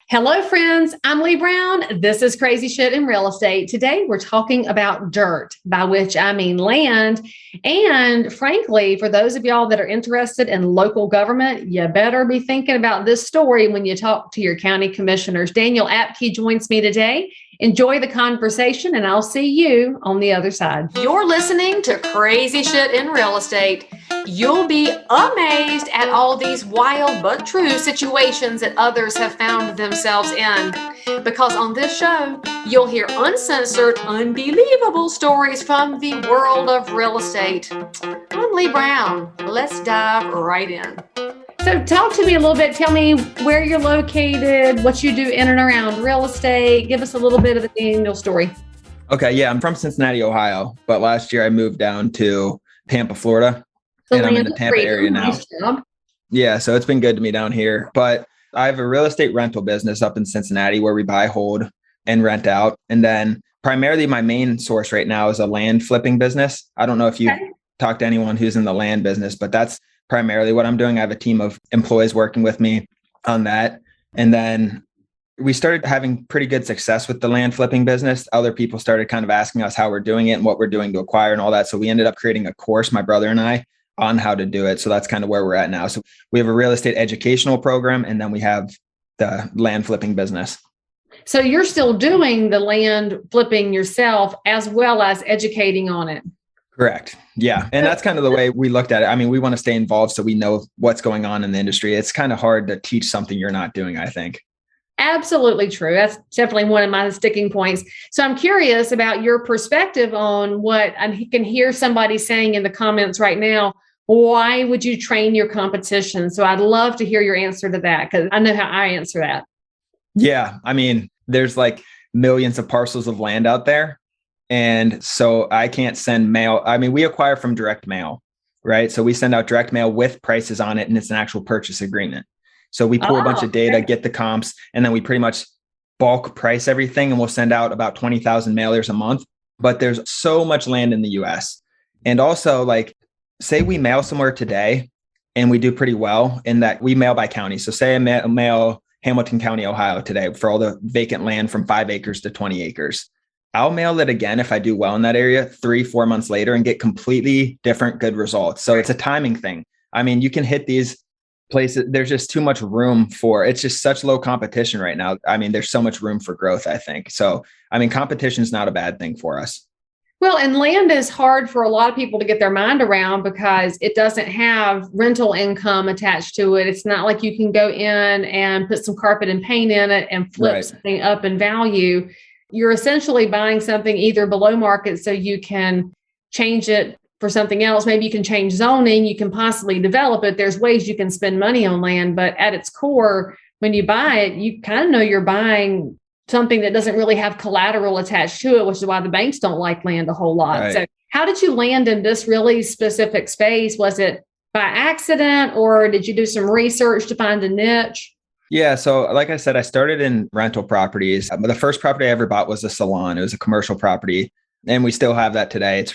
Hello, friends. I'm Leigh Brown. This is Crazy Shit in Real Estate. Today, we're talking about dirt, by which I mean land. And frankly, for those of y'all that are interested in local government, you better be thinking about this story when you talk to your county commissioners. Daniel Apke joins me today. Enjoy the conversation, and I'll see you on the other side. You're listening to Crazy Shit in Real Estate. You'll be amazed at all these wild but true situations that others have found themselves in. Because on this show, you'll hear uncensored, unbelievable stories from the world of real estate. I'm Leigh Brown. Let's dive right in. So talk to me a little bit. Tell me where you're located, what you do in and around real estate. Give us a little bit of the Daniel story. Okay. Yeah. I'm from Cincinnati, Ohio, but last year I moved down to Tampa, Florida. And I'm in the Tampa area now. Nice job. Yeah. So it's been good to me down here. But I have a real estate rental business up in Cincinnati where we buy, hold, and rent out. And then primarily my main source right now is a land flipping business. I don't know if you've talked to anyone who's in the land business, but that's primarily what I'm doing. I have a team of employees working with me on that. And then we started having pretty good success with the land flipping business. Other people started kind of asking us how we're doing it and what we're doing to acquire and all that. So we ended up creating a course, my brother and I, on how to do it. So that's kind of where we're at now. So we have a real estate educational program, and then we have the land flipping business. So you're still doing the land flipping yourself as well as educating on it. Correct. Yeah. And that's kind of the way we looked at it. I mean, we want to stay involved so we know what's going on in the industry. It's kind of hard to teach something you're not doing, I think. Absolutely true. That's definitely one of my sticking points. So I'm curious about your perspective on what I can hear somebody saying in the comments right now. Why would you train your competition? So I'd love to hear your answer to that, because I know how I answer that. Yeah. I mean, there's like millions of parcels of land out there. And so I can't send mail. I mean, we acquire from direct mail, right? So we send out direct mail with prices on it, and it's an actual purchase agreement. So we pull a bunch of data, get the comps, and then we pretty much bulk price everything. And we'll send out about 20,000 mailers a month. But there's so much land in the US. And also, like, say we mail somewhere today and we do pretty well in that we mail by county. So say I mail Hamilton County, Ohio today for all the vacant land from 5 acres to 20 acres. I'll mail it again if I do well in that area 3-4 months later and get completely different good results. So it's a timing thing. I mean, you can hit these places. There's just too much room it's just such low competition right now. I mean, there's so much room for growth, I think. So, I mean, competition is not a bad thing for us. Well, and land is hard for a lot of people to get their mind around because it doesn't have rental income attached to it. It's not like you can go in and put some carpet and paint in it and flip something up in value. You're essentially buying something either below market so you can change it for something else. Maybe you can change zoning, you can possibly develop it. There's ways you can spend money on land, but at its core, when you buy it, you kind of know you're buying something that doesn't really have collateral attached to it, which is why the banks don't like land a whole lot. Right. So how did you land in this really specific space? Was it by accident, or did you do some research to find a niche? Yeah. So like I said, I started in rental properties. The first property I ever bought was a salon. It was a commercial property, and we still have that today.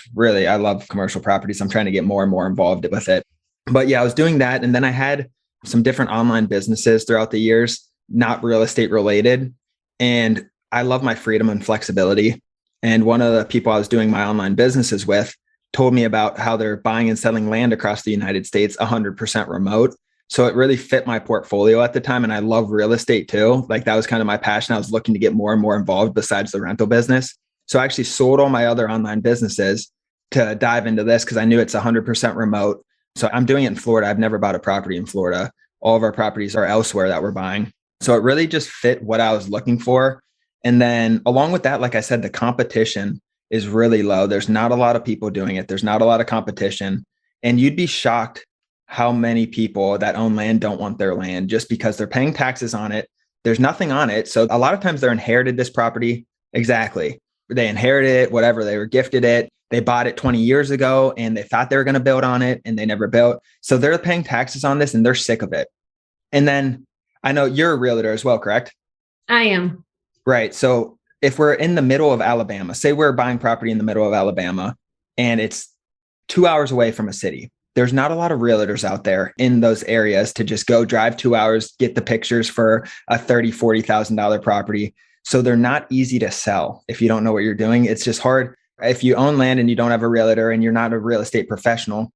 I love commercial properties. I'm trying to get more and more involved with it. But yeah, I was doing that. And then I had some different online businesses throughout the years, not real estate related. And I love my freedom and flexibility. And one of the people I was doing my online businesses with told me about how they're buying and selling land across the United States 100% remote. So it really fit my portfolio at the time. And I love real estate too. Like, that was kind of my passion. I was looking to get more and more involved besides the rental business. So I actually sold all my other online businesses to dive into this because I knew it's 100% remote. So I'm doing it in Florida. I've never bought a property in Florida. All of our properties are elsewhere that we're buying. So it really just fit what I was looking for. And then along with that, like I said, the competition is really low. There's not a lot of people doing it. There's not a lot of competition. And you'd be shocked how many people that own land don't want their land just because they're paying taxes on it. There's nothing on it. So a lot of times they're inherited this property. Exactly. They inherited it, whatever, they were gifted it. They bought it 20 years ago and they thought they were going to build on it and they never built. So they're paying taxes on this and they're sick of it. And then I know you're a realtor as well, correct? I am. Right. So if we're in the middle of Alabama, say we're buying property in the middle of Alabama and it's 2 hours away from a city, there's not a lot of realtors out there in those areas to just go drive 2 hours, get the pictures for a $30,000, $40,000 property. So they're not easy to sell if you don't know what you're doing. It's just hard. If you own land and you don't have a realtor and you're not a real estate professional,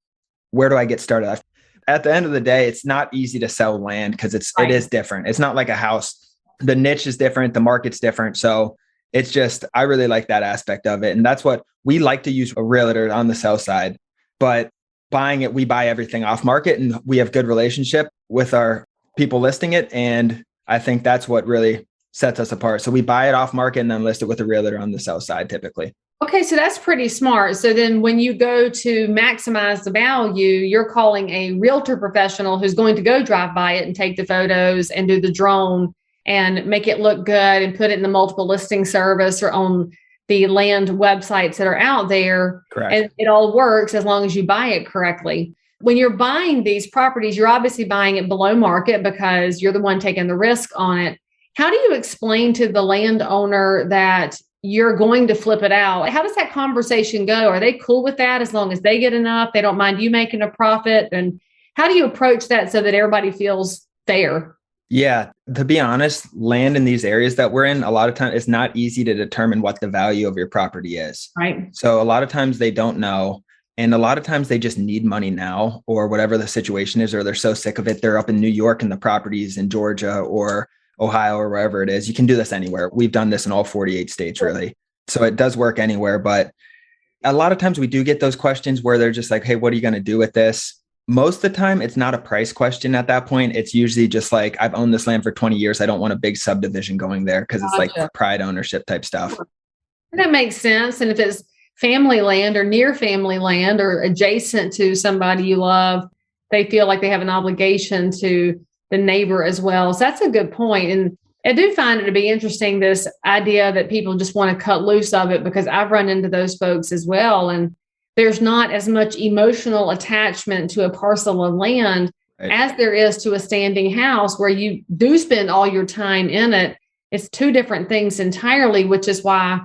where do I get started? At the end of the day, it's not easy to sell land because it is different. It's not like a house. The niche is different. The market's different. So it's just, I really like that aspect of it. And that's what we like to use a realtor on the sell side, but buying it, we buy everything off market and we have good relationship with our people listing it. And I think that's what really sets us apart. So we buy it off market and then list it with a realtor on the sell side typically. Okay, so that's pretty smart. So then when you go to maximize the value, you're calling a realtor professional who's going to go drive by it and take the photos and do the drone and make it look good and put it in the multiple listing service or on the land websites that are out there. Correct. And it all works as long as you buy it correctly. When you're buying these properties, you're obviously buying it below market because you're the one taking the risk on it. How do you explain to the landowner that you're going to flip it out? How does that conversation go? Are they cool with that as long as they get enough? They don't mind you making a profit? And how do you approach that so that everybody feels fair? Yeah, to be honest, land in these areas that we're in, a lot of times it's not easy to determine what the value of your property is. Right. So a lot of times they don't know. And a lot of times they just need money now or whatever the situation is, or they're so sick of it. They're up in New York and the properties in Georgia or Ohio or wherever it is. You can do this anywhere. We've done this in all 48 states, really. So it does work anywhere. But a lot of times we do get those questions where they're just like, hey, what are you going to do with this? Most of the time, it's not a price question at that point. It's usually just like, I've owned this land for 20 years. I don't want a big subdivision going there because it's like pride ownership type stuff. That makes sense. And if it's family land or near family land or adjacent to somebody you love, they feel like they have an obligation to the neighbor as well. So that's a good point. And I do find it to be interesting, this idea that people just want to cut loose of it, because I've run into those folks as well. And there's not as much emotional attachment to a parcel of land as there is to a standing house where you do spend all your time in it. It's two different things entirely, which is why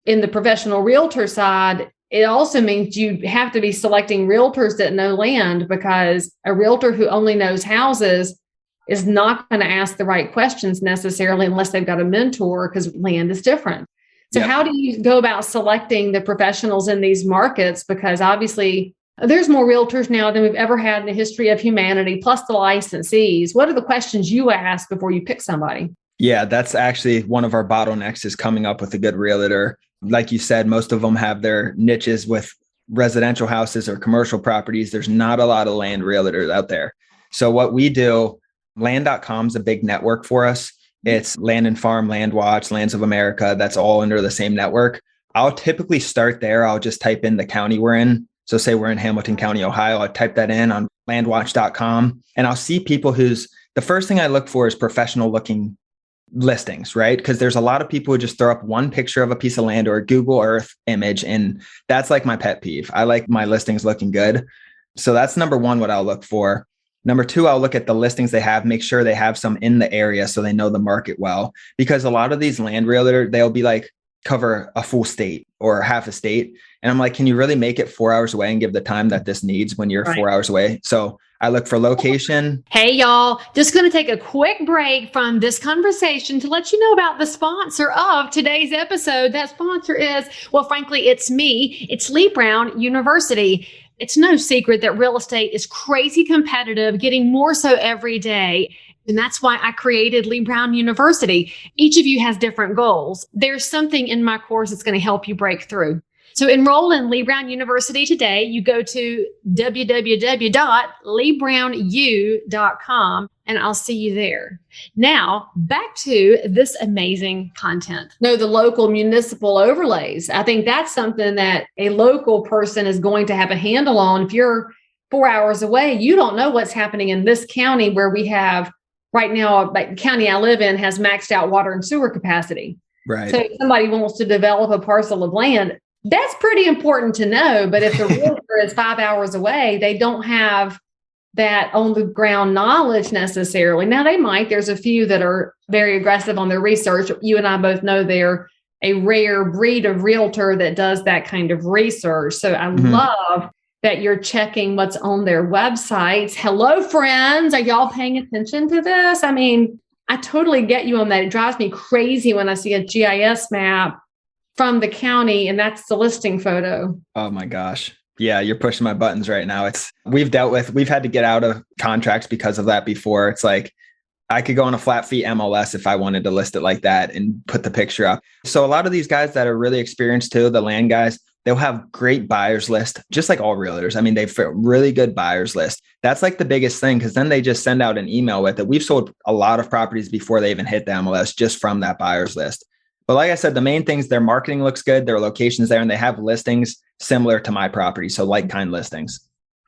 in the professional realtor side, it also means you have to be selecting realtors that know land, because a realtor who only knows houses is not going to ask the right questions necessarily unless they've got a mentor, because land is different. So how do you go about selecting the professionals in these markets? Because obviously there's more realtors now than we've ever had in the history of humanity, plus the licensees. What are the questions you ask before you pick somebody? Yeah, that's actually one of our bottlenecks, is coming up with a good realtor. Like you said, most of them have their niches with residential houses or commercial properties. There's not a lot of land realtors out there. So what we do, land.com is a big network for us. It's Land and Farm, Land Watch, Lands of America. That's all under the same network. I'll typically start there. I'll just type in the county we're in. So say we're in Hamilton County, Ohio. I type that in on landwatch.com and I'll see people the first thing I look for is professional looking listings, right? Because there's a lot of people who just throw up one picture of a piece of land or a Google Earth image. And that's like my pet peeve. I like my listings looking good. So that's number one, what I'll look for. Number two, I'll look at the listings they have, make sure they have some in the area so they know the market well. Because a lot of these land realtors, they'll be like, cover a full state or half a state. And I'm like, can you really make it 4 hours away and give the time that this needs when you're 4 hours away? So I look for location. Hey, y'all, just going to take a quick break from this conversation to let you know about the sponsor of today's episode. That sponsor is, well, frankly, it's me. It's Leigh Brown University. It's no secret that real estate is crazy competitive, getting more so every day. And that's why I created Leigh Brown University. Each of you has different goals. There's something in my course that's going to help you break through. So enroll in Leigh Brown University today. You go to www.leighbrownu.com and I'll see you there. Now, back to this amazing content. No, the local municipal overlays. I think that's something that a local person is going to have a handle on. If you're 4 hours away, you don't know what's happening in this county where we have right now, the county I live in has maxed out water and sewer capacity. Right. So if somebody wants to develop a parcel of land, that's pretty important to know. But if the realtor is 5 hours away, they don't have that on the ground knowledge necessarily. Now they might, there's a few that are very aggressive on their research. You and I both know they're a rare breed of realtor that does that kind of research. So I love that you're checking what's on their websites. Hello, friends. Are y'all paying attention to this? I mean, I totally get you on that. It drives me crazy when I see a GIS map from the county and that's the listing photo. Oh my gosh. Yeah, you're pushing my buttons right now. We've had to get out of contracts because of that before. It's like, I could go on a flat fee MLS if I wanted to list it like that and put the picture up. So a lot of these guys that are really experienced too, the land guys, they'll have great buyers list, just like all realtors. I mean, they've really good buyers list. That's like the biggest thing, because then they just send out an email with it. We've sold a lot of properties before they even hit the MLS just from that buyers list. But like I said, the main things, their marketing looks good, their location's there, and they have listings similar to my property. So like kind listings.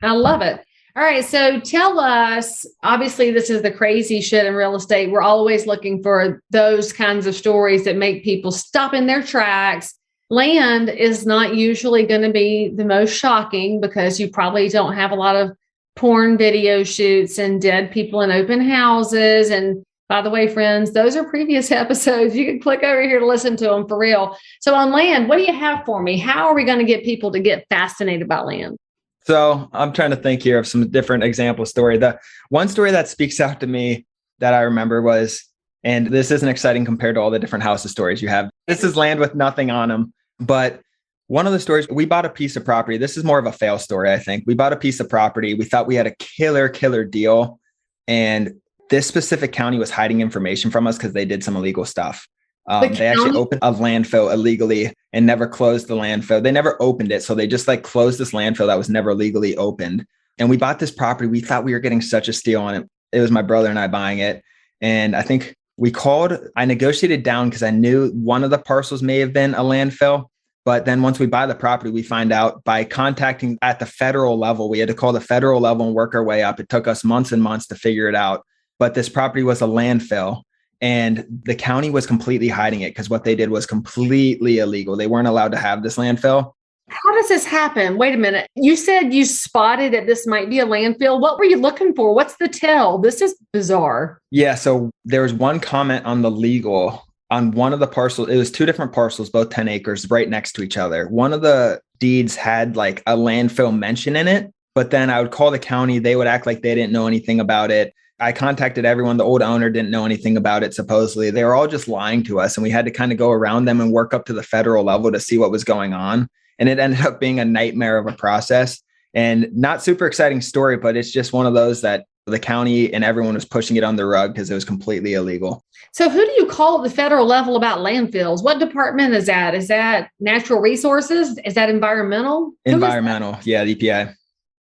I love it. All right. So tell us, obviously, this is the crazy shit in real estate. We're always looking for those kinds of stories that make people stop in their tracks. Land is not usually going to be the most shocking because you probably don't have a lot of porn video shoots and dead people in open houses. And by the way, friends, those are previous episodes. You can click over here to listen to them for real. So on land, what do you have for me? How are we going to get people to get fascinated about land? So I'm trying to think here of some different example story. The one story that speaks out to me that I remember was, and this isn't exciting compared to all the different houses stories you have. This is land with nothing on them. But one of the stories, we bought a piece of property. This is more of a fail story, I think. We bought a piece of property. We thought we had a killer deal. And this specific county was hiding information from us because they did some illegal stuff. They actually opened a landfill illegally and never closed the landfill. They never opened it. So they just like closed this landfill that was never legally opened. And we bought this property. We thought we were getting such a steal on it. It was my brother and I buying it. And I think I negotiated down because I knew one of the parcels may have been a landfill. But then once we buy the property, we find out by contacting at the federal level, we had to call the federal level and work our way up. It took us months and months to figure it out. But this property was a landfill. And the county was completely hiding it because what they did was completely illegal. They weren't allowed to have this landfill. How does this happen? Wait a minute. You said you spotted that this might be a landfill. What were you looking for? What's the tell? This is bizarre. Yeah. So there was one comment on the legal on one of the parcels. It was two different parcels, both 10 acres right next to each other. One of the deeds had like a landfill mention in it, but then I would call the county. They would act like they didn't know anything about it. I contacted everyone. The old owner didn't know anything about it. Supposedly they were all just lying to us. And we had to kind of go around them and work up to the federal level to see what was going on. And it ended up being a nightmare of a process and not super exciting story, but it's just one of those that the county and everyone was pushing it on the rug because it was completely illegal. So who do you call at the federal level about landfills? What department is that? Is that natural resources? Is that environmental? Environmental. Yeah. The EPA.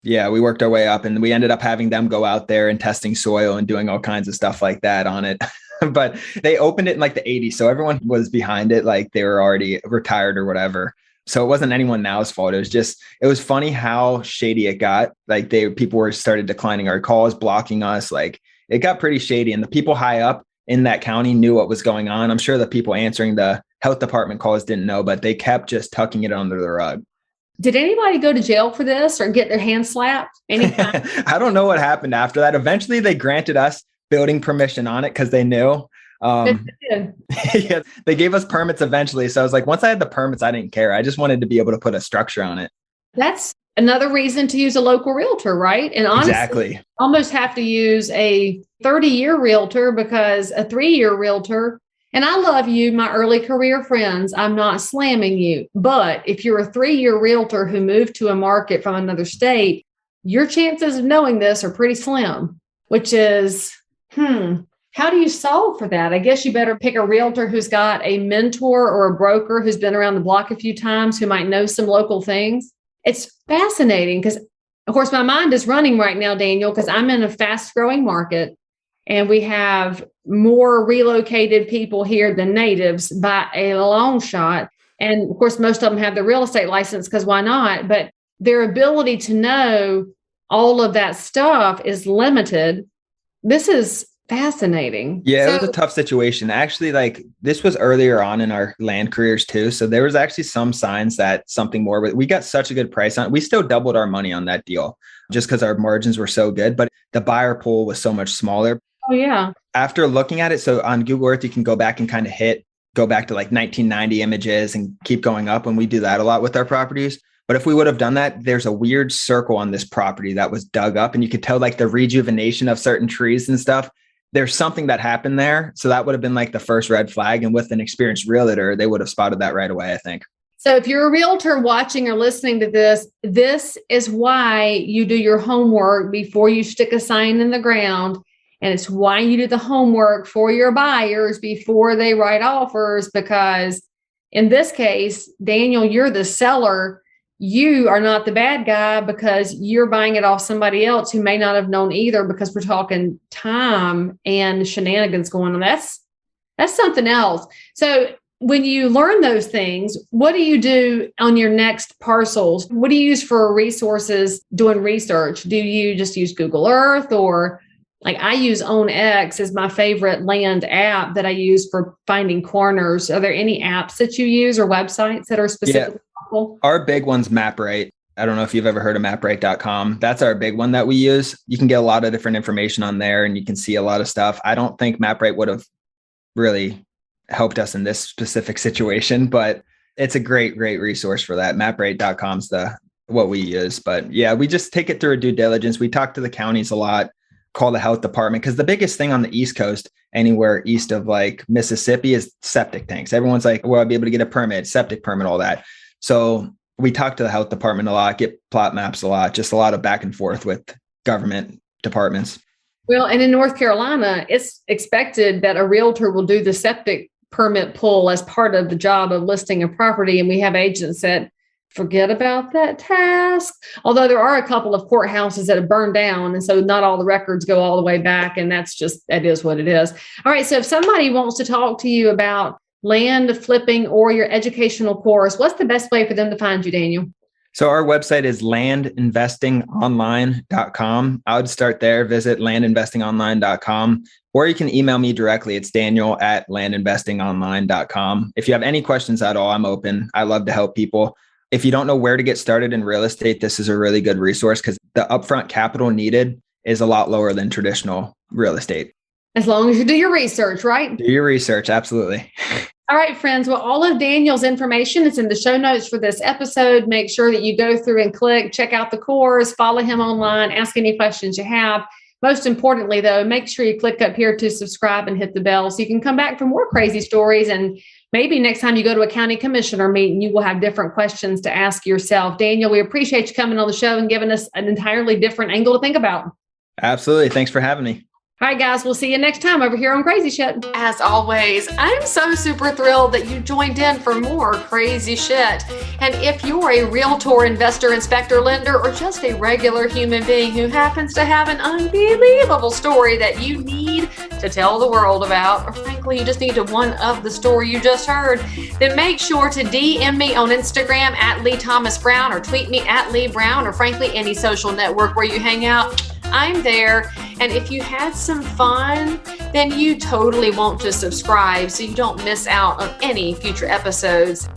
Yeah, we worked our way up and we ended up having them go out there and testing soil and doing all kinds of stuff like that on it. But they opened it in like the 80s. So everyone was behind it, like they were already retired or whatever. So it wasn't anyone now's fault. It was funny how shady it got. Like people started declining our calls, blocking us. Like it got pretty shady. And the people high up in that county knew what was going on. I'm sure the people answering the health department calls didn't know, but they kept just tucking it under the rug. Did anybody go to jail for this or get their hands slapped? Anytime? I don't know what happened after that. Eventually, they granted us building permission on it because they knew. Yeah, they gave us permits eventually. So I was like, once I had the permits, I didn't care. I just wanted to be able to put a structure on it. That's another reason to use a local realtor, right? And honestly, exactly. Almost have to use a 30-year realtor because a 3-year realtor. And I love you, my early career friends. I'm not slamming you. But if you're a 3-year realtor who moved to a market from another state, your chances of knowing this are pretty slim, which is, how do you solve for that? I guess you better pick a realtor who's got a mentor or a broker who's been around the block a few times who might know some local things. It's fascinating because, of course, my mind is running right now, Daniel, because I'm in a fast growing market. And we have more relocated people here than natives by a long shot. And of course, most of them have the real estate license because why not? But their ability to know all of that stuff is limited. This is fascinating. Yeah, it was a tough situation. Actually, like this was earlier on in our land careers too. So there was actually some signs that something more, but we got such a good price on it. We still doubled our money on that deal just because our margins were so good, but the buyer pool was so much smaller. Oh, yeah. After looking at it, so on Google Earth, you can go back and kind of go back to like 1990 images and keep going up. And we do that a lot with our properties. But if we would have done that, there's a weird circle on this property that was dug up, and you could tell like the rejuvenation of certain trees and stuff. There's something that happened there. So that would have been like the first red flag. And with an experienced realtor, they would have spotted that right away, I think. So if you're a realtor watching or listening to this, this is why you do your homework before you stick a sign in the ground. And it's why you do the homework for your buyers before they write offers, because in this case, Daniel, you're the seller. You are not the bad guy because you're buying it off somebody else who may not have known either, because we're talking time and shenanigans going on. That's something else. So when you learn those things, what do you do on your next parcels? What do you use for resources doing research? Do you just use Google Earth, or like I use OwnX as my favorite land app that I use for finding corners? Are there any apps that you use or websites that are specifically helpful? Our big one's MapRate. I don't know if you've ever heard of maprate.com. That's our big one that we use. You can get a lot of different information on there and you can see a lot of stuff. I don't think MapRate would have really helped us in this specific situation, but it's a great resource for that. Maprate.com's what we use. But yeah, we just take it through a due diligence. We talk to the counties a lot, call the health department, because the biggest thing on the East Coast, anywhere east of like Mississippi, is septic tanks. Everyone's like, well, I'll be able to get a permit, septic permit, all that. So we talk to the health department a lot, get plot maps a lot, just a lot of back and forth with government departments. Well, and in North Carolina, it's expected that a realtor will do the septic permit pull as part of the job of listing a property. And we have agents that forget about that task. Although there are a couple of courthouses that have burned down. And so not all the records go all the way back. And that is what it is. All right. So if somebody wants to talk to you about land flipping or your educational course, what's the best way for them to find you, Daniel? So our website is landinvestingonline.com. I would start there, visit landinvestingonline.com, or you can email me directly. It's daniel@landinvestingonline.com. If you have any questions at all, I'm open. I love to help people. If you don't know where to get started in real estate, this is a really good resource because the upfront capital needed is a lot lower than traditional real estate. As long as you do your research, right? Do your research. Absolutely. All right, friends. Well, all of Daniel's information is in the show notes for this episode. Make sure that you go through and check out the course, follow him online, ask any questions you have. Most importantly, though, make sure you click up here to subscribe and hit the bell so you can come back for more crazy stories. And maybe next time you go to a county commissioner meeting, you will have different questions to ask yourself. Daniel, we appreciate you coming on the show and giving us an entirely different angle to think about. Absolutely. Thanks for having me. All right, guys, we'll see you next time over here on Crazy Shit. As always, I'm so super thrilled that you joined in for more crazy shit. And if you're a realtor, investor, inspector, lender, or just a regular human being who happens to have an unbelievable story that you need to tell the world about, or frankly, you just need to one-up the story you just heard, then make sure to DM me on Instagram @LeightThomasBrown, or tweet me @LeightBrown, or frankly, any social network where you hang out. I'm there. And if you had some fun, then you totally want to subscribe so you don't miss out on any future episodes.